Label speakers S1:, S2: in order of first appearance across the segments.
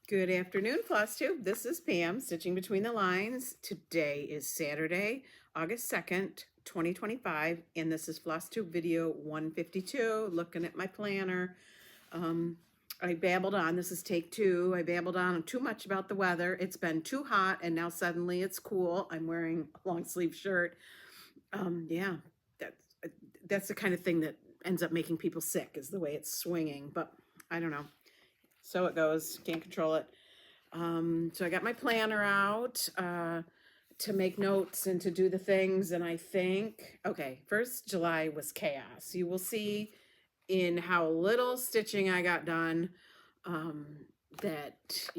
S1: Good afternoon, Flosstube. This is Pam, Stitching Between the Lines. Today is Saturday, August 2nd, 2025, and this is Flosstube video 152, looking at my planner. I babbled on, this is take two. I babbled on too much about the weather. It's been too hot, and now suddenly it's cool. I'm wearing a long sleeve shirt. Yeah, that's the kind of thing that ends up making people sick, is the way it's swinging, but I don't know. So it goes, can't control it. So I got my planner out to make notes and to do the things. And I think, okay, 1st July was chaos. You will see in how little stitching I got done that,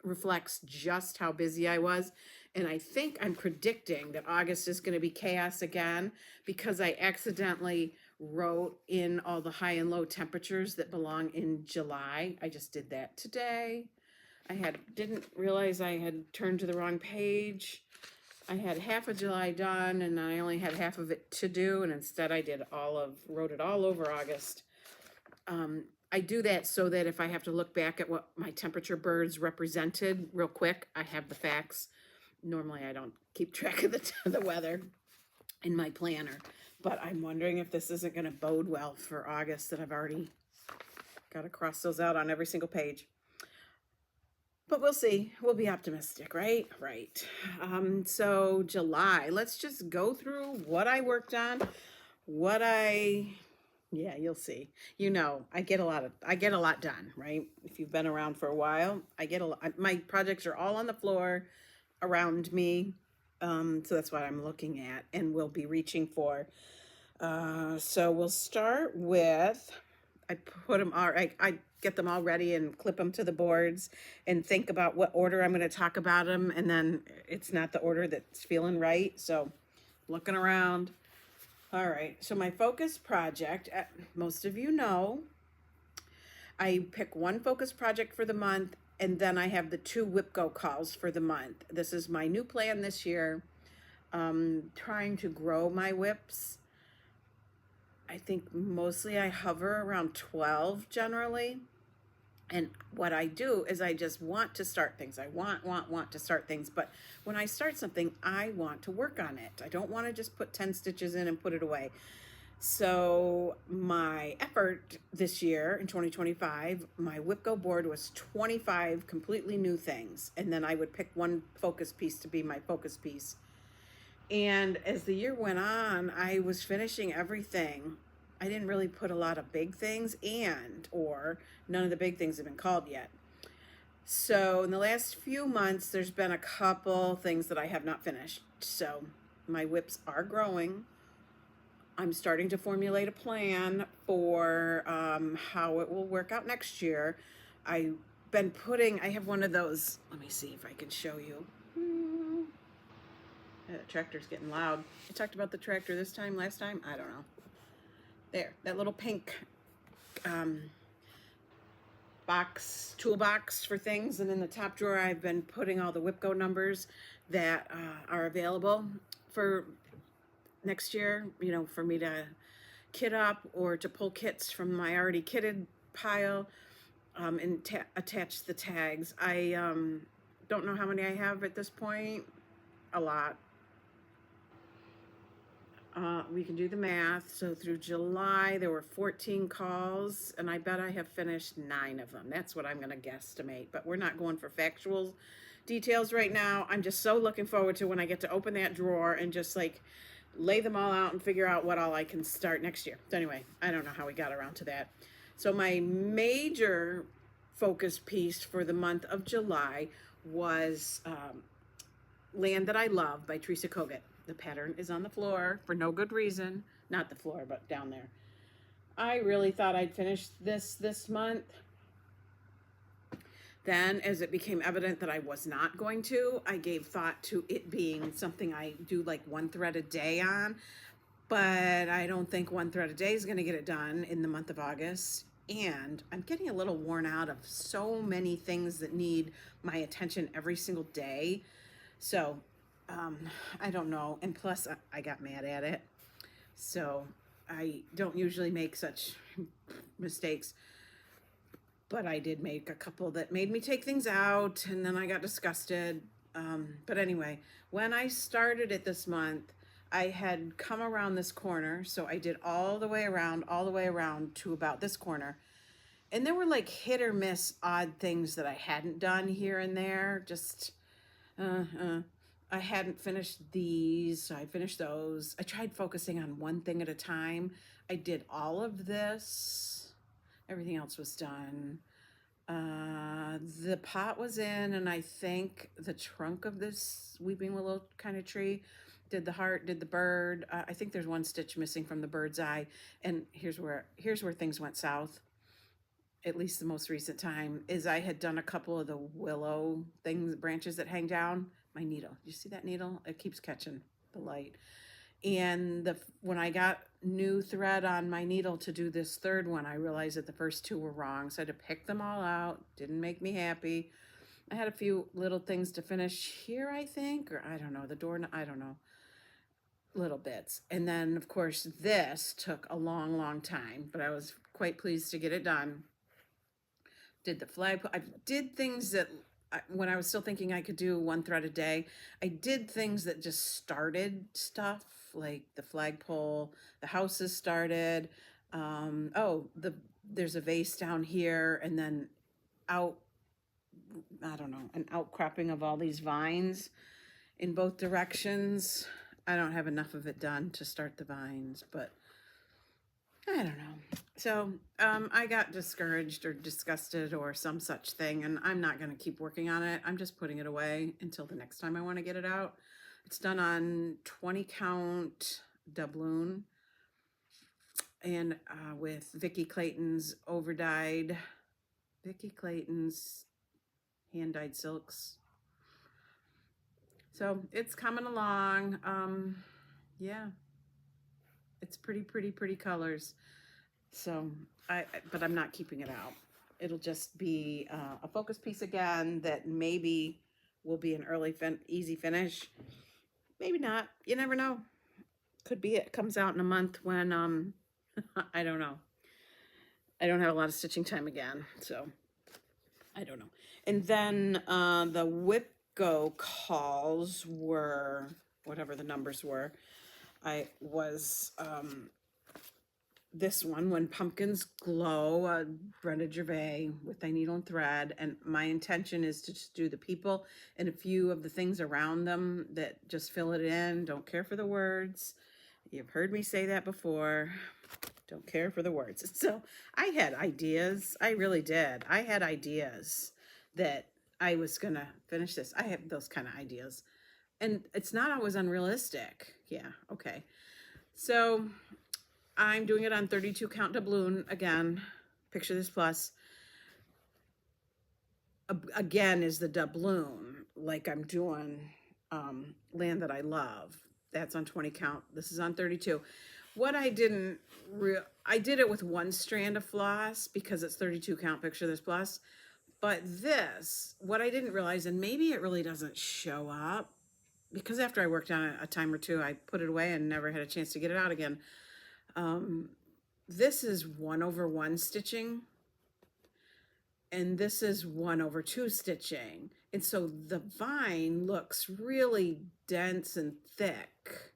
S1: reflects just how busy I was. And I think I'm predicting that August is going to be chaos again because I accidentally wrote in all the high and low temperatures that belong in July. I just did that today. Didn't realize I had turned to the wrong page. I had half of July done and I only had half of it to do, and instead I wrote it all over August. I do that so that if I have to look back at what my temperature birds represented real quick, I have the facts. Normally I don't keep track of the weather in my planner, but I'm wondering if this isn't going to bode well for August, that I've already got to cross those out on every single page. But we'll see. We'll be optimistic, right? Right. So July, let's just go through what I worked on, yeah, you'll see. I get a lot done, right? If you've been around for a while, I get a lot. My projects are all on the floor around me. So that's what I'm looking at and will be reaching for. So we'll start with, I put them all, I get them all ready and clip them to the boards and think about what order I'm going to talk about them. And then it's not the order that's feeling right. So looking around. All right, so my focus project, most of you know, I pick one focus project for the month, and then I have the 2 WhipGo calls for the month. This is my new plan this year. Trying to grow my whips. I think mostly I hover around 12 generally. And what I do is I just want to start things. I want to start things. But when I start something, I want to work on it. I don't want to just put 10 stitches in and put it away. So my effort this year in 2025, my WhipGo board was 25 completely new things. And then I would pick one focus piece to be my focus piece. And as the year went on, I was finishing everything. I didn't really put a lot of big things or none of the big things have been called yet. So in the last few months, there's been a couple things that I have not finished. So my whips are growing. I'm starting to formulate a plan for how it will work out next year. I have one of those, let me see if I can show you. The tractor's getting loud. I talked about the tractor last time, I don't know. There, that little pink toolbox for things, and in the top drawer I've been putting all the WhipGo numbers that are available for next year, for me to kit up or to pull kits from my already kitted pile and attach the tags. I don't know how many I have at this point. A lot. We can do the math. So through July, there were 14 calls, and I bet I have finished 9 of them. That's what I'm going to guesstimate, but we're not going for factual details right now. I'm just so looking forward to when I get to open that drawer and just like lay them all out and figure out what all I can start next year. So anyway, I don't know how we got around to that. So my major focus piece for the month of July was Land That I Love by Teresa Kogut. The pattern is on the floor for no good reason. Not the floor, but down there. I really thought I'd finish this month. Then, as it became evident that I was not going to, I gave thought to it being something I do like 1 thread a day on. But I don't think 1 thread a day is going to get it done in the month of August. And I'm getting a little worn out of so many things that need my attention every single day. So I don't know. And plus I got mad at it. So I don't usually make such mistakes. but I did make a couple that made me take things out, and then I got disgusted. But anyway, when I started it this month, I had come around this corner, so I did all the way around to about this corner. And there were like hit or miss odd things that I hadn't done here and there. Just, uh, uh, I hadn't finished these, so I finished those. I tried focusing on one thing at a time. I did all of this. Everything else was done. The pot was in, and I think the trunk of this weeping willow kind of tree. Did the heart, did the bird. I think there's one stitch missing from the bird's eye. And here's where things went south. At least the most recent time is I had done a couple of the willow things, branches that hang down. My needle, you see that needle? It keeps catching the light. And when I got new thread on my needle to do this third one, I realized that the first two were wrong. So I had to pick them all out. Didn't make me happy. I had a few little things to finish here, I think, or I don't know, the door, I don't know, little bits. And then, of course, this took a long, long time, but I was quite pleased to get it done. Did the flag, I did things that when I was still thinking I could do one thread a day, I did things that just started stuff, like the flagpole, the houses started. There's a vase down here, and then out, I don't know, an outcropping of all these vines in both directions. I don't have enough of it done to start the vines, but I don't know. So I got discouraged or disgusted or some such thing, and I'm not going to keep working on it. I'm just putting it away until the next time I want to get it out. It's done on 20 count doubloon, and with Vicki Clayton's hand-dyed silks. So it's coming along. Yeah, it's pretty colors. So but I'm not keeping it out. It'll just be a focus piece again that maybe will be an early easy finish. Maybe not. You never know. Could be it comes out in a month when I don't know. I don't have a lot of stitching time again, so I don't know. And then the WhipGo calls were whatever the numbers were. I was this one, When Pumpkins Glow, Brenda Gervais, With Thy Needle and Thread. And my intention is to just do the people and a few of the things around them that just fill it in. Don't care for the words. You've heard me say that before. Don't care for the words. So I had ideas. I really did. I had ideas that I was going to finish this. I have those kind of ideas. And it's not always unrealistic. Yeah, okay. So I'm doing it on 32 count doubloon again. Picture this plus. Again is the doubloon, like I'm doing Land That I Love. That's on 20 count. This is on 32. What I didn't, I did it with one strand of floss because it's 32 count, picture this plus. But this, what I didn't realize, and maybe it really doesn't show up, because after I worked on it a time or two, I put it away and never had a chance to get it out again. This is 1/1 stitching, and this is 1/2 stitching. And so the vine looks really dense and thick,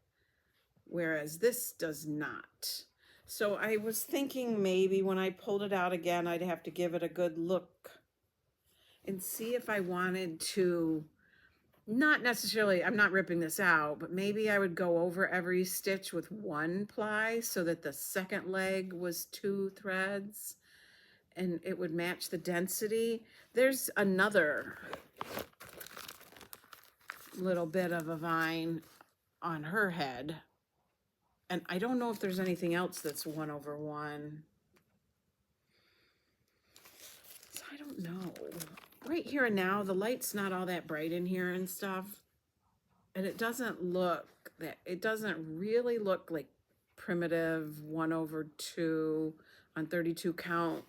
S1: whereas this does not. So I was thinking maybe when I pulled it out again, I'd have to give it a good look and see if I wanted to, not necessarily, I'm not ripping this out, but maybe I would go over every stitch with one ply so that the second leg was 2 threads and it would match the density. There's another little bit of a vine on her head, and I don't know if there's anything else that's 1/1. So I don't know. Right here and now, the light's not all that bright in here and stuff, and it doesn't really look like primitive 1/2 on 32 count,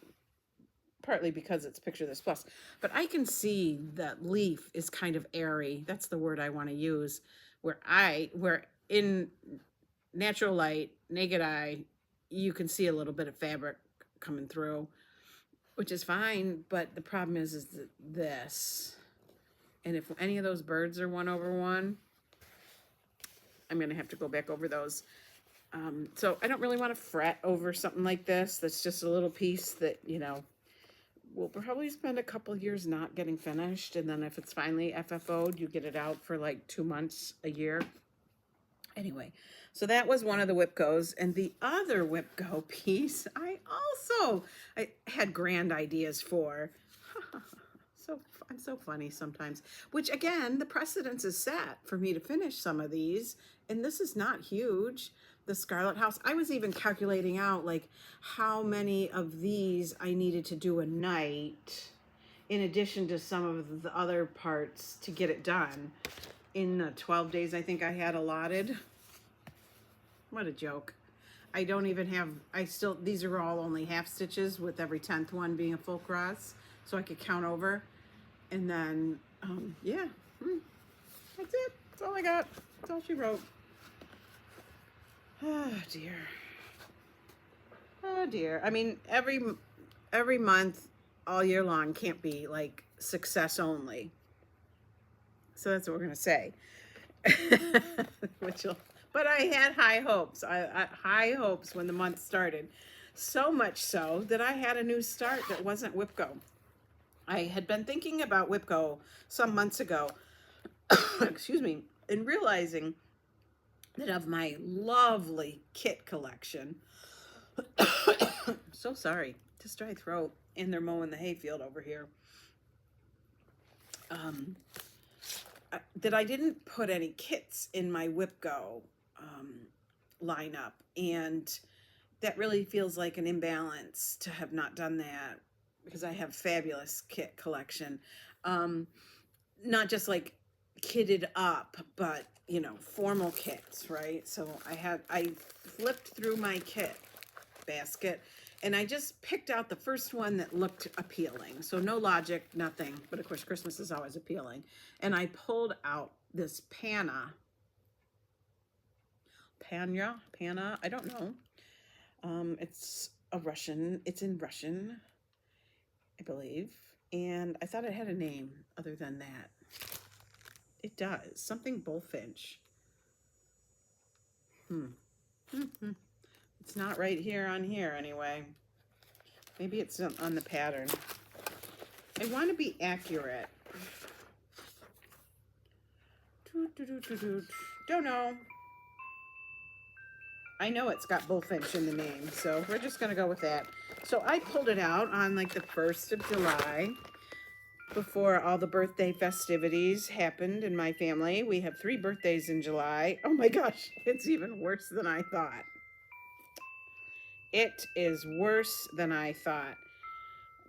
S1: partly because it's picture this plus, but I can see that leaf is kind of airy. That's the word I want to use, where in natural light, naked eye, you can see a little bit of fabric coming through. which is fine, but the problem is this. And if any of those birds are 1/1, I'm going to have to go back over those. So I don't really want to fret over something like this. That's just a little piece that, you know, we'll probably spend a couple years not getting finished. And then if it's finally FFO'd, you get it out for like 2 months, a year. Anyway, so that was one of the WhipGos. And the other WhipGo piece, I had grand ideas for. So I'm so funny sometimes, which again, the precedence is set for me to finish some of these. And this is not huge. The Scarlet House, I was even calculating out like how many of these I needed to do a night in addition to some of the other parts to get it done in the 12 days I think I had allotted. What a joke. I don't even have, these are all only half stitches with every 10th one being a full cross, so I could count over. And then, yeah, that's it. That's all I got. That's all she wrote. Oh dear. Oh dear. I mean, every month, all year long can't be like success only. So that's what we're gonna say. But I had high hopes. I high hopes when the month started. So much so that I had a new start that wasn't WhipGo. I had been thinking about WhipGo some months ago, excuse me, and realizing that of my lovely kit collection, so sorry, just dry throat, and they're mowing the hayfield over here, that I didn't put any kits in my WhipGo lineup, and that really feels like an imbalance to have not done that, because I have fabulous kit collection, not just like kitted up, but you know, formal kits, right? So I flipped through my kit basket and I just picked out the first one that looked appealing. So no logic, nothing, but of course Christmas is always appealing. And I pulled out this Panna, I don't know. It's in Russian, I believe. And I thought it had a name other than that. It does. Something bullfinch. It's not right here on here anyway. Maybe it's on the pattern. I want to be accurate. Don't know. I know it's got bullfinch in the name, so we're just going to go with that. So I pulled it out on like the 1st of July. Before all the birthday festivities happened in my family. We have 3 birthdays in July. Oh my gosh, it's even worse than I thought. It is worse than I thought.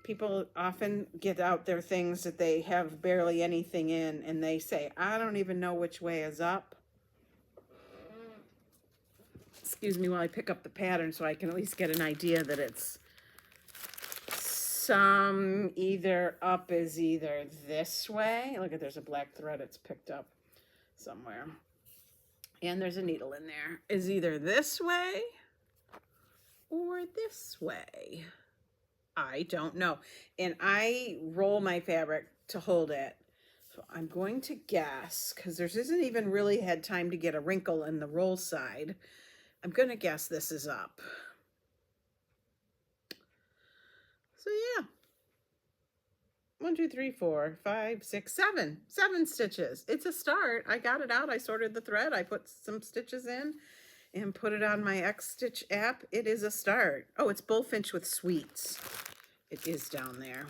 S1: People often get out their things that they have barely anything in, and they say, I don't even know which way is up. Excuse me while I pick up the pattern so I can at least get an idea that it's either up is either this way. Look at, there's a black thread it's picked up somewhere. And there's a needle in there. Is either this way or this way. I don't know. And I roll my fabric to hold it. So I'm going to guess, because there isn't even really had time to get a wrinkle in the roll side. I'm going to guess this is up. So yeah, 1, 2, 3, 4, 5, 6, 7 stitches. It's a start. I got it out. I sorted the thread. I put some stitches in and put it on my X Stitch app. It is a start. Oh, it's bullfinch with sweets. It is down there.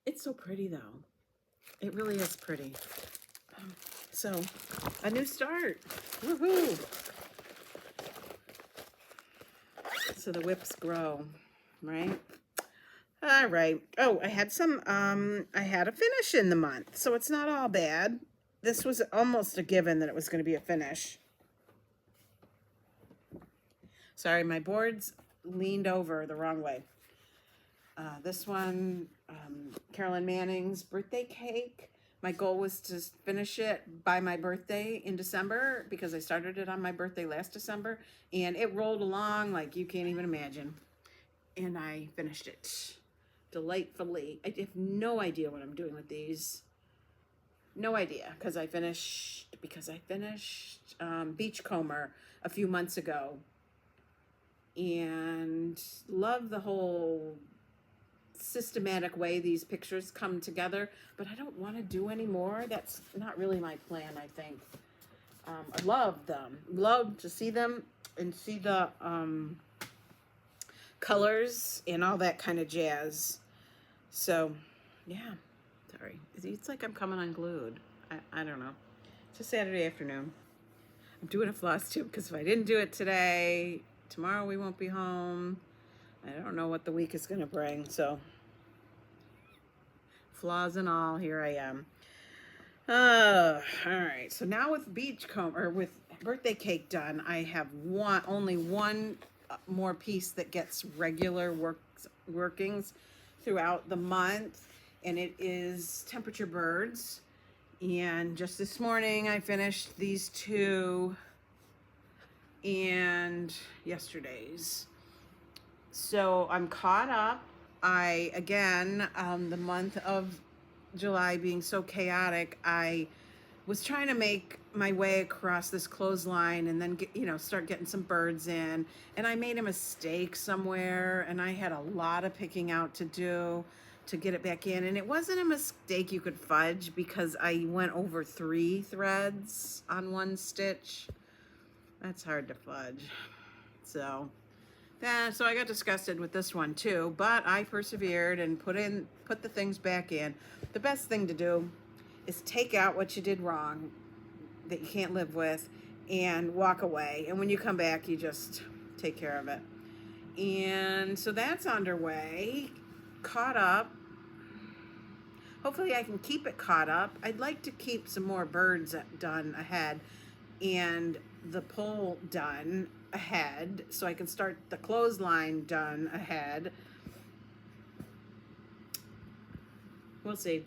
S1: It's so pretty though. It really is pretty. So a new start. Woohoo! So the whips grow, right? All right. Oh, I had a finish in the month, so it's not all bad. This was almost a given that it was going to be a finish. Sorry, my board's leaned over the wrong way. This one, Carolyn Manning's birthday cake. My goal was to finish it by my birthday in December, because I started it on my birthday last December, and it rolled along like you can't even imagine. and I finished it delightfully. I have no idea what I'm doing with these. No idea, because I finished Beachcomber a few months ago, and love the whole systematic way these pictures come together, but I don't want to do any more. That's not really my plan, I think. I love them. Love to see them and see the colors and all that kind of jazz. So, yeah. Sorry. It's like I'm coming unglued. I don't know. It's a Saturday afternoon. I'm doing a floss tube because if I didn't do it today, tomorrow we won't be home. I don't know what the week is going to bring. So, flaws and all, here I am. All right. So now with Beachcomber, or with birthday cake done, I have only one more piece that gets regular workings throughout the month, and it is Temperature Birds. And just this morning I finished these two, and yesterday's. So I'm caught up. The month of July being so chaotic, I was trying to make my way across this clothesline and then start getting some birds in, and I made a mistake somewhere, and I had a lot of picking out to do to get it back in. And it wasn't a mistake you could fudge, because I went over 3 threads on one stitch. That's hard to fudge. So I got disgusted with this one too, but I persevered and put the things back in. The best thing to do is take out what you did wrong that you can't live with and walk away. And when you come back, you just take care of it. And so that's underway. Caught up. Hopefully I can keep it caught up. I'd like to keep some more birds done ahead and the pole done ahead, so I can start the clothesline done ahead. We'll see.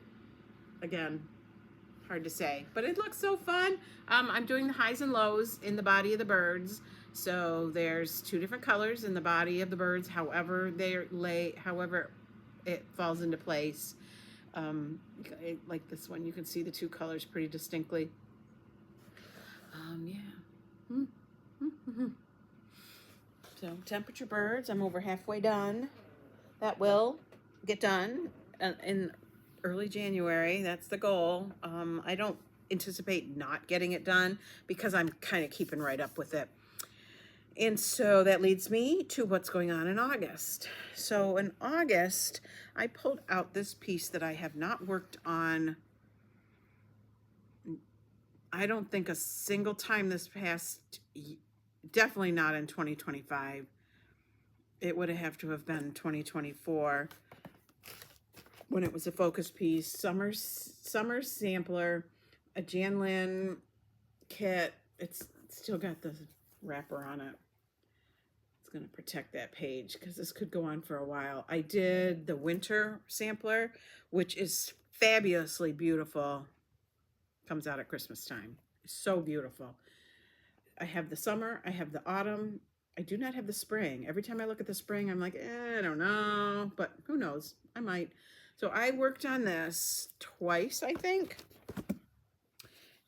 S1: Again, hard to say, but it looks so fun. I'm doing the highs and lows in the body of the birds. So there's 2 different colors in the body of the birds, however it falls into place. Like this one, you can see the 2 colors pretty distinctly. Yeah. So Temperature Birds, I'm over halfway done. That will get done in early January. That's the goal. I don't anticipate not getting it done because I'm kind of keeping right up with it. And so that leads me to what's going on in August. So in August, I pulled out this piece that I have not worked on, I don't think, a single time this past, definitely not in 2025. It would have to have been 2024 when it was a focus piece. Summer sampler, a Jan Lynn kit. It's still got the wrapper on it. It's going to protect that page because this could go on for a while. I did the winter sampler, which is fabulously beautiful. Comes out at Christmas time. It's so beautiful. I have the summer, I have the autumn. I do not have the spring. Every time I look at the spring, I'm like, I don't know, but who knows? I might. So I worked on this twice, I think,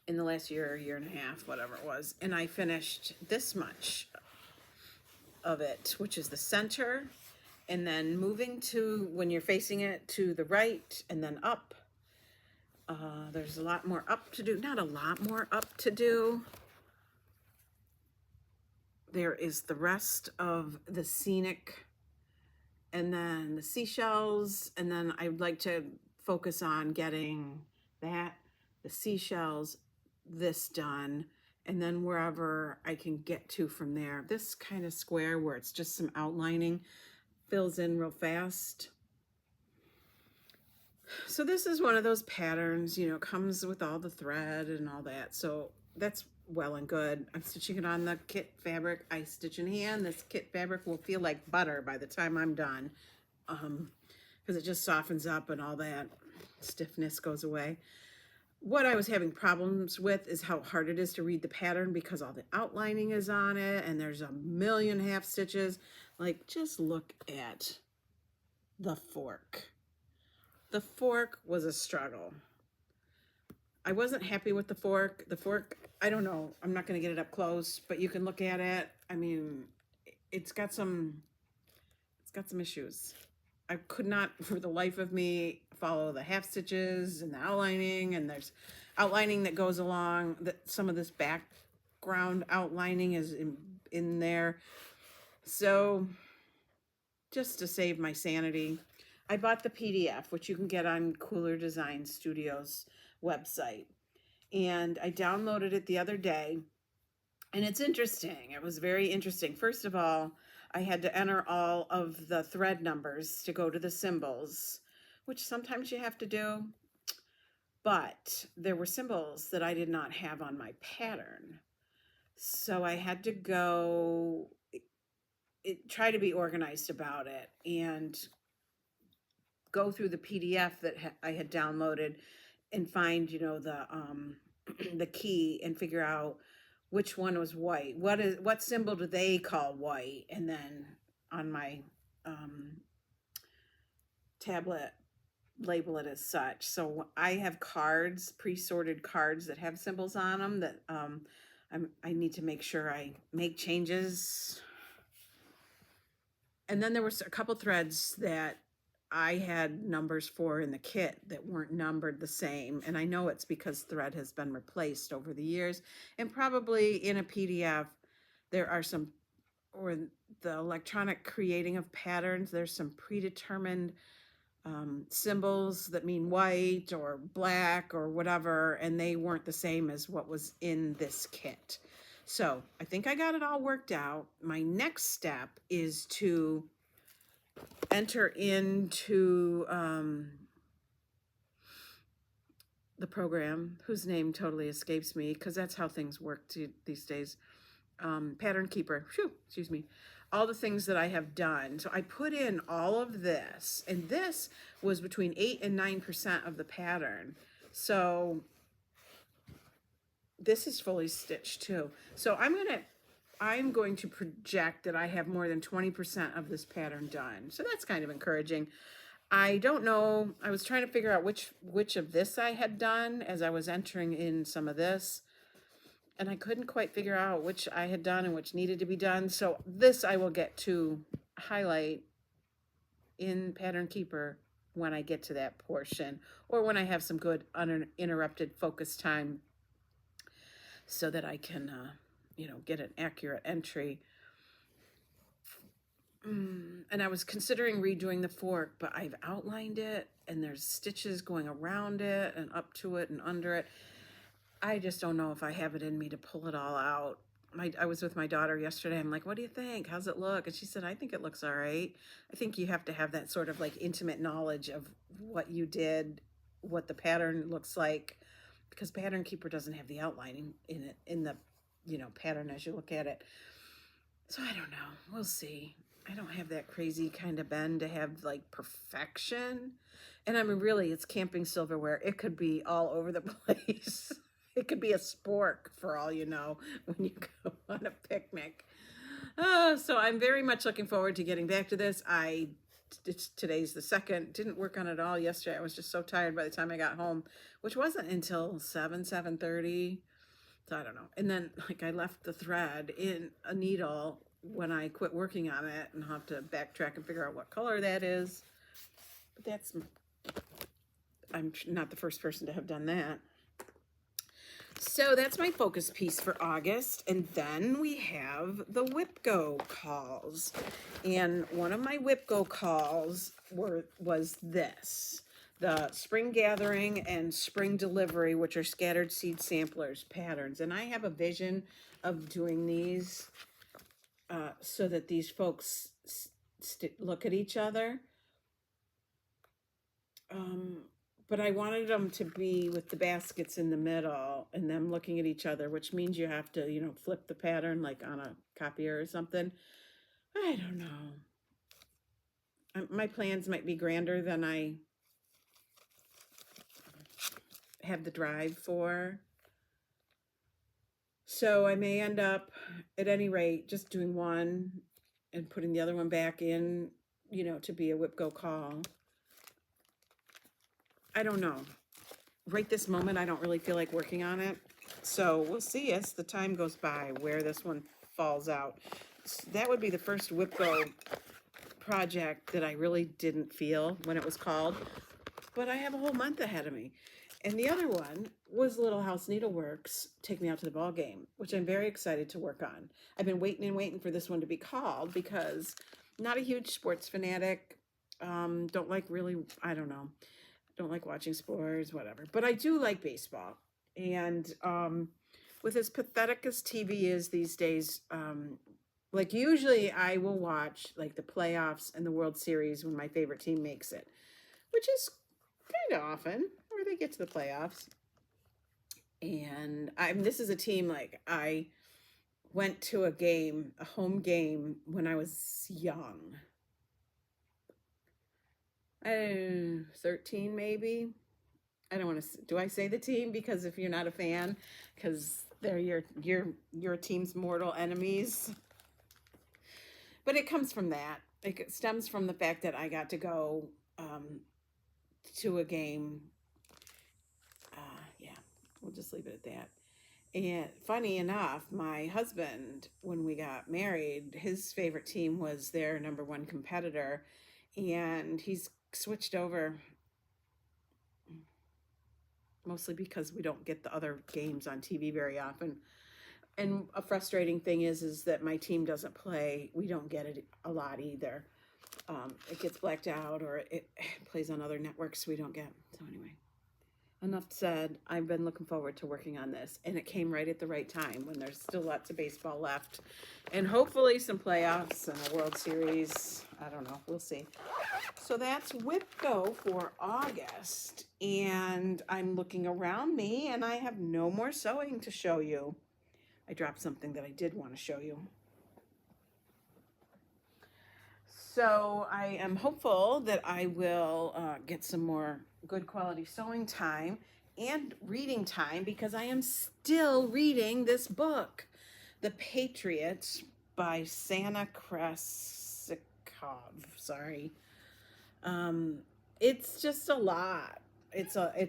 S1: in the last year and a half, whatever it was. And I finished this much of it, which is the center, and then moving to, when you're facing it, to the right and then up. There's a lot more up to do. Not a lot more up to do. There is the rest of the scenic, and then the seashells, and then I'd like to focus on getting that, the seashells, this done, and then wherever I can get to from there. This kind of square where it's just some outlining fills in real fast. So this is one of those patterns, comes with all the thread and all that. So that's well and good. I'm stitching it on the kit fabric. I stitch in hand. This kit fabric will feel like butter by the time I'm done, because it just softens up and all that stiffness goes away. What I was having problems with is how hard it is to read the pattern because all the outlining is on it and there's a million half stitches. Like, just look at the fork. The fork was a struggle. I wasn't happy with the fork. The fork, I don't know. I'm not going to get it up close, but you can look at it. I mean, it's got some issues. I could not, for the life of me, follow the half stitches and the outlining, and there's outlining that goes along. That some of this background outlining is in there. So, just to save my sanity, I bought the PDF, which you can get on Cooler Design Studios website, and I downloaded it the other day. And it's interesting. It was very interesting. First of all, I had to enter all of the thread numbers to go to the symbols, which sometimes you have to do. But there were symbols that I did not have on my pattern. So I had to go try to be organized about it and go through the PDF that I had downloaded and find, you know, the key and figure out which one was white. What symbol do they call white? And then on my tablet, label it as such. So I have cards, pre-sorted cards that have symbols on them that I need to make sure I make changes. And then there was a couple threads that I had numbers for in the kit that weren't numbered the same. And I know it's because thread has been replaced over the years. And probably in a PDF, there are some, or the electronic creating of patterns, there's some predetermined symbols that mean white or black or whatever, and they weren't the same as what was in this kit. So I think I got it all worked out. My next step is to enter into the program, whose name totally escapes me, because that's how things work these days. Pattern Keeper, excuse me, all the things that I have done. So I put in all of this, and this was between 8 and 9% of the pattern. So this is fully stitched too. So I'm going to project that I have more than 20% of this pattern done. So that's kind of encouraging. I don't know. I was trying to figure out which of this I had done as I was entering in some of this. And I couldn't quite figure out which I had done and which needed to be done. So this I will get to highlight in Pattern Keeper when I get to that portion, or when I have some good uninterrupted focus time so that I can, get an accurate entry. And I was considering redoing the fork, but I've outlined it and there's stitches going around it and up to it and under it. I just don't know if I have it in me to pull it all out. I was with my daughter yesterday. I'm like, what do you think? How's it look? And she said, I think it looks all right. I think you have to have that sort of like intimate knowledge of what you did, what the pattern looks like, because Pattern Keeper doesn't have the outlining in it, in the, pattern as you look at it. So I don't know. We'll see. I don't have that crazy kind of bend to have like perfection. And I mean, really, it's camping silverware. It could be all over the place. It could be a spork for all you know when you go on a picnic. So I'm very much looking forward to getting back to this. Today's the 2nd. Didn't work on it all yesterday. I was just so tired by the time I got home, which wasn't until 7:30. So I don't know. And then like I left the thread in a needle when I quit working on it, and I'll have to backtrack and figure out what color that is. But I'm not the first person to have done that. So that's my focus piece for August. And then we have the WhipGo calls. And one of my WhipGo calls was this. The Spring Gathering and Spring Delivery, which are Scattered Seed Samplers patterns. And I have a vision of doing these so that these folks look at each other. But I wanted them to be with the baskets in the middle and them looking at each other, which means you have to, flip the pattern like on a copier or something. I don't know. My plans might be grander than I have the drive for. So I may end up, at any rate, just doing one and putting the other one back in, to be a WhipGo call. I don't know. Right this moment, I don't really feel like working on it. So we'll see as the time goes by where this one falls out. That would be the first WhipGo project that I really didn't feel when it was called, but I have a whole month ahead of me. And the other one was Little House Needleworks, Take Me Out to the Ball Game, which I'm very excited to work on. I've been waiting and waiting for this one to be called because I'm not a huge sports fanatic. Don't like really, I don't know, don't like watching sports, whatever. But I do like baseball. And with as pathetic as TV is these days, like usually I will watch like the playoffs and the World Series when my favorite team makes it, which is kind of often, or they get to the playoffs. And this is a team, like, I went to a home game when I was young. 13 maybe. I don't want to, do I say the team? Because if you're not a fan, because they're your team's mortal enemies. But it comes from that. It stems from the fact that I got to go to a game. Yeah, we'll just leave it at that. And funny enough, my husband, when we got married, his favorite team was their number one competitor, and he's switched over mostly because we don't get the other games on TV very often. And a frustrating thing is that my team doesn't play. We don't get it a lot either. It gets blacked out, or it plays on other networks we don't get. So anyway, enough said. I've been looking forward to working on this, and it came right at the right time when there's still lots of baseball left, and hopefully some playoffs and a World Series. I don't know. We'll see. So that's WhipGo for August, and I'm looking around me, and I have no more sewing to show you. I dropped something that I did want to show you. So I am hopeful that I will get some more good quality sewing time and reading time, because I am still reading this book, The Patriots by Sana Krasikov. Sorry. It's just a lot. It's a, I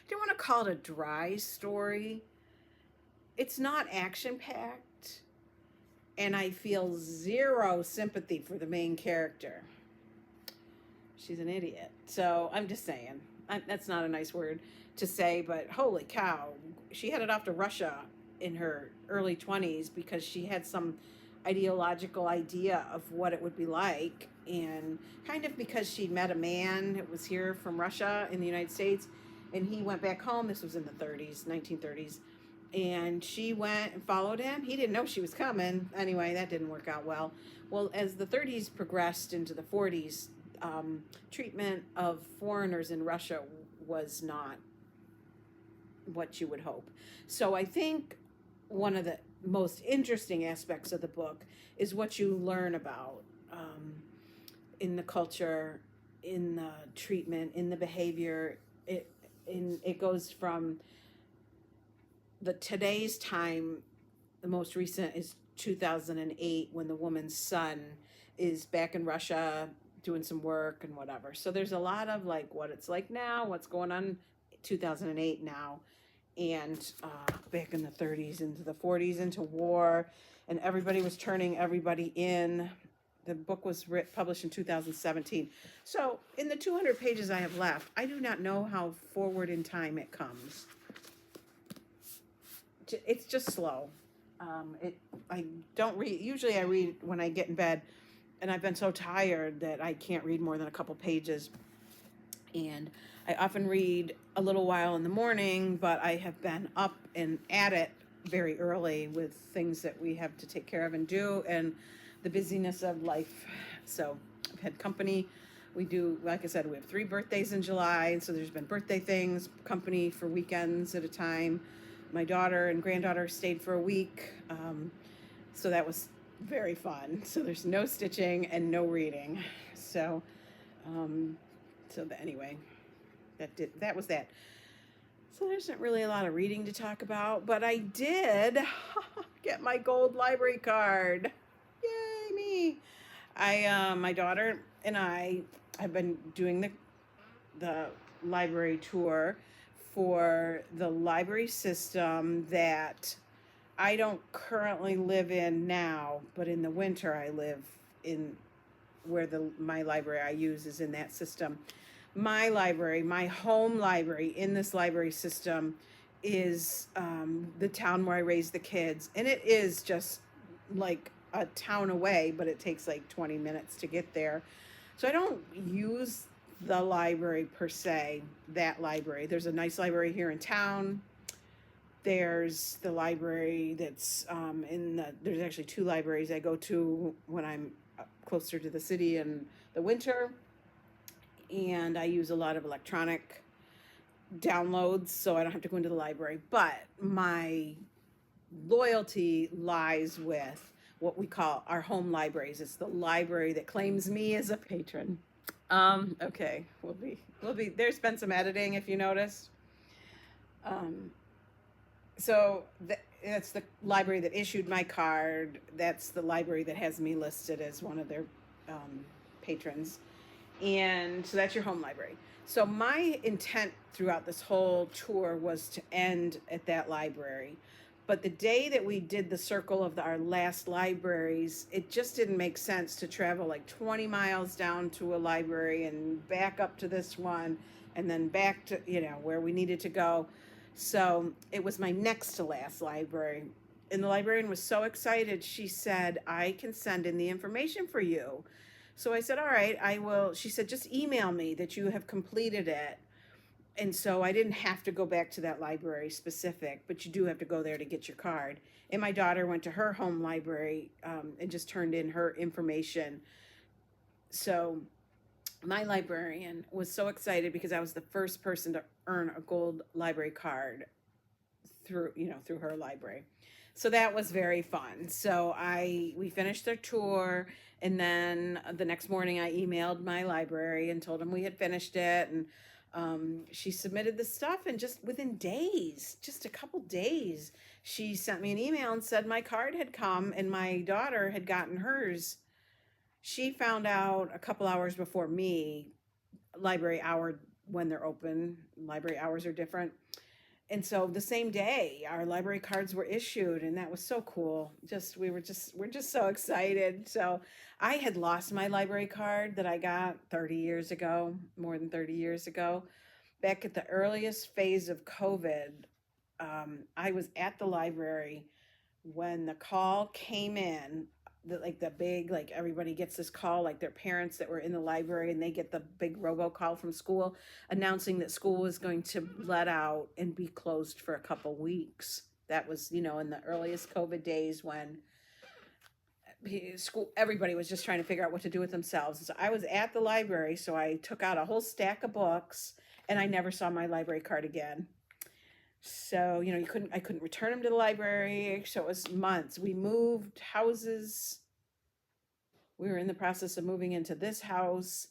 S1: don't want to call it a dry story. It's not action-packed. And I feel zero sympathy for the main character. She's an idiot. So I'm just saying. That's not a nice word to say, but holy cow. She headed off to Russia in her early 20s because she had some ideological idea of what it would be like. And kind of because she met a man that was here from Russia in the United States, and he went back home. This was in the 30s, 1930s. And she went and followed him. He didn't know she was coming. Anyway, that didn't work out well. Well, as the 30s progressed into the 40s, treatment of foreigners in Russia was not what you would hope. So I think one of the most interesting aspects of the book is what you learn about in the culture, in the treatment, in the behavior. It goes from today's time. The most recent is 2008, when the woman's son is back in Russia doing some work and whatever. So there's a lot of like what it's like now, what's going on 2008 now, and back in the 30s into the 40s, into war, and everybody was turning everybody in. The book was published in 2017. So in the 200 pages I have left, I do not know how forward in time it comes. It's just slow. I don't read. Usually I read when I get in bed, and I've been so tired that I can't read more than a couple pages. And I often read a little while in the morning, but I have been up and at it very early with things that we have to take care of and do, and the busyness of life. So I've had company. We do, like I said, we have 3 birthdays in July, and so there's been birthday things, company for weekends at a time. My daughter and granddaughter stayed for a week, so that was very fun. So there's no stitching and no reading. So, anyway, that was that. So there's not really a lot of reading to talk about, but I did get my gold library card. My daughter and I have been doing the library tour for the library system that I don't currently live in now, but in the winter I live in where my library I use is in that system. My library, my home library in this library system is the town where I raised the kids. And it is just like a town away, but it takes like 20 minutes to get there. So I don't use the library per se, that library. There's a nice library here in town. There's the library that's there's actually two libraries I go to when I'm closer to the city in the winter. And I use a lot of electronic downloads, so I don't have to go into the library. But my loyalty lies with what we call our home libraries. It's the library that claims me as a patron. Okay, we'll be. There's been some editing, if you noticed. So that's the library that issued my card. That's the library that has me listed as one of their patrons. And so that's your home library. So my intent throughout this whole tour was to end at that library. But the day that we did the circle of our last libraries, it just didn't make sense to travel like 20 miles down to a library and back up to this one and then back to, where we needed to go. So it was my next to last library. And the librarian was so excited. She said, I can send in the information for you. So I said, all right, I will. She said, just email me that you have completed it. And so I didn't have to go back to that library specific, but you do have to go there to get your card. And my daughter went to her home library and just turned in her information. So my librarian was so excited because I was the first person to earn a gold library card through her library. So that was very fun. So we finished their tour, and then the next morning I emailed my library and told them we had finished it, and she submitted the stuff, and just within days, just a couple days, she sent me an email and said my card had come and my daughter had gotten hers. She found out a couple hours before me, library hour when they're open. Library hours are different. And so the same day our library cards were issued, and that was so cool. We're just so excited. So I had lost my library card that I got 30 years ago, more than 30 years ago, back at the earliest phase of COVID. I was at the library when the call came in, the big, like everybody gets this call, like their parents that were in the library, and they get the big robocall from school announcing that school was going to let out and be closed for a couple weeks. That was, in the earliest COVID days when everybody was just trying to figure out what to do with themselves. So I was at the library, so I took out a whole stack of books, and I never saw my library card again. So, I couldn't return them to the library. So it was months. We moved houses. We were in the process of moving into this house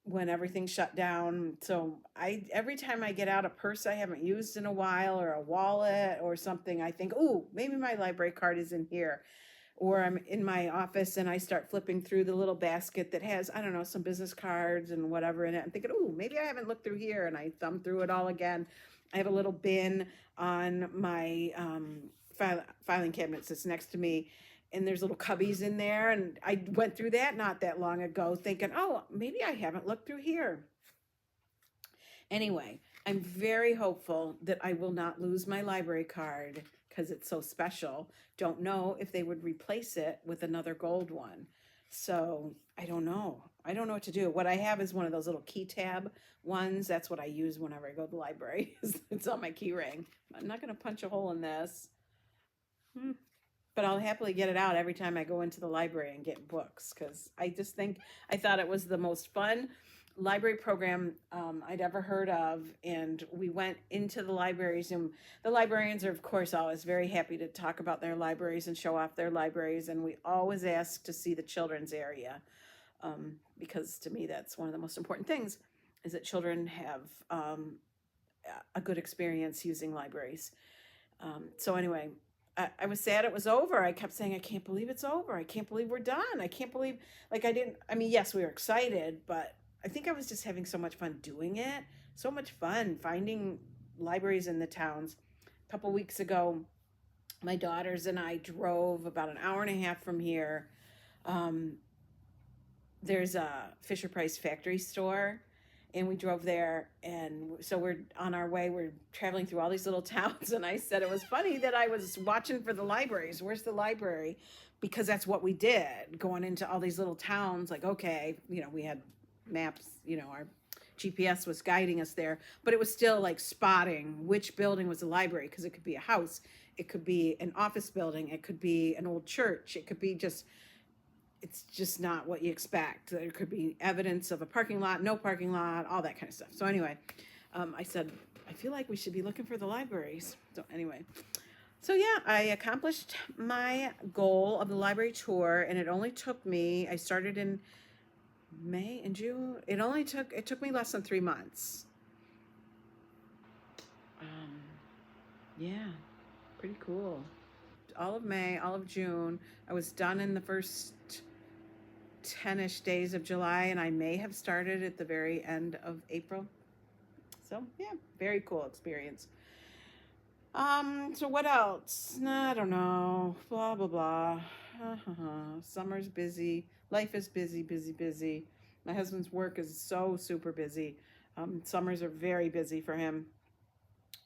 S1: when everything shut down. So every time I get out a purse I haven't used in a while, or a wallet or something, I think, oh, maybe my library card is in here. Or I'm in my office and I start flipping through the little basket that has, I don't know, some business cards and whatever in it. I'm thinking, oh, maybe I haven't looked through here, and I thumb through it all again. I have a little bin on my filing cabinets that's next to me, and there's little cubbies in there. And I went through that not that long ago thinking, oh, maybe I haven't looked through here. Anyway, I'm very hopeful that I will not lose my library card because it's so special. Don't know if they would replace it with another gold one. So I don't know. I don't know what to do. What I have is one of those little key tab ones. That's what I use whenever I go to the library. It's on my key ring. I'm not going to punch a hole in this. But I'll happily get it out every time I go into the library and get books, because I thought it was the most fun library program I'd ever heard of. And we went into the libraries, and the librarians are, of course, always very happy to talk about their libraries and show off their libraries. And we always ask to see the children's area, because to me, that's one of the most important things, is that children have a good experience using libraries. So anyway, I was sad it was over. I kept saying, I can't believe it's over. I can't believe we're done. I can't believe, like, I mean, yes, we were excited, but I think I was just having so much fun doing it. So much fun finding libraries in the towns. A couple weeks ago, my daughters and I drove about an hour and a half from here. Um, there's a Fisher Price factory store, and we drove there, and so we're on our way, we're traveling through all these little towns, and I said it was funny that I was watching for the libraries. Where's the library? Because that's what we did, going into all these little towns. Like, okay, we had maps, our GPS was guiding us there, but it was still like spotting which building was a library, because it could be a house, it could be an office building, it could be an old church, it could be just, it's just not what you expect. There could be evidence of a parking lot, no parking lot, all that kind of stuff. So anyway, I said, I feel like we should be looking for the libraries. So anyway, so yeah, I accomplished my goal of the library tour, and it only took me, I started in May and June. It took me less than 3 months. Yeah, pretty cool. All of May, all of June. I was done in the first 10-ish days of July, and I may have started at the very end of April. So yeah, very cool experience. So what else? I don't know. Blah blah blah. Summer's busy. Life is busy, busy, busy. My husband's work is so super busy. Summers are very busy for him.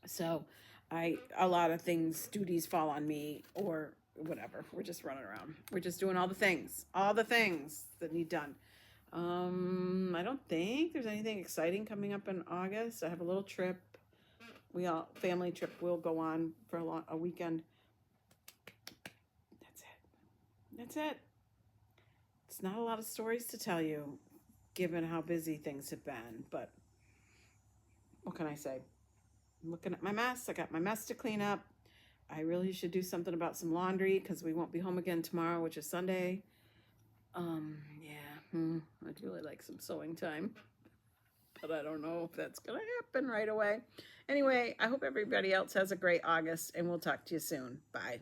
S1: So a lot of things, duties fall on me, or whatever. We're just running around. We're just doing all the things that need done. I don't think there's anything exciting coming up in August. I have a little trip. Family trip we'll go on for a weekend. That's it. It's not a lot of stories to tell you, given how busy things have been, but what can I say? I'm looking at my mess. I got my mess to clean up. I really should do something about some laundry, because we won't be home again tomorrow, which is Sunday. Yeah, I'd really like some sewing time, but I don't know if that's gonna happen right away. Anyway, I hope everybody else has a great August, and we'll talk to you soon. Bye.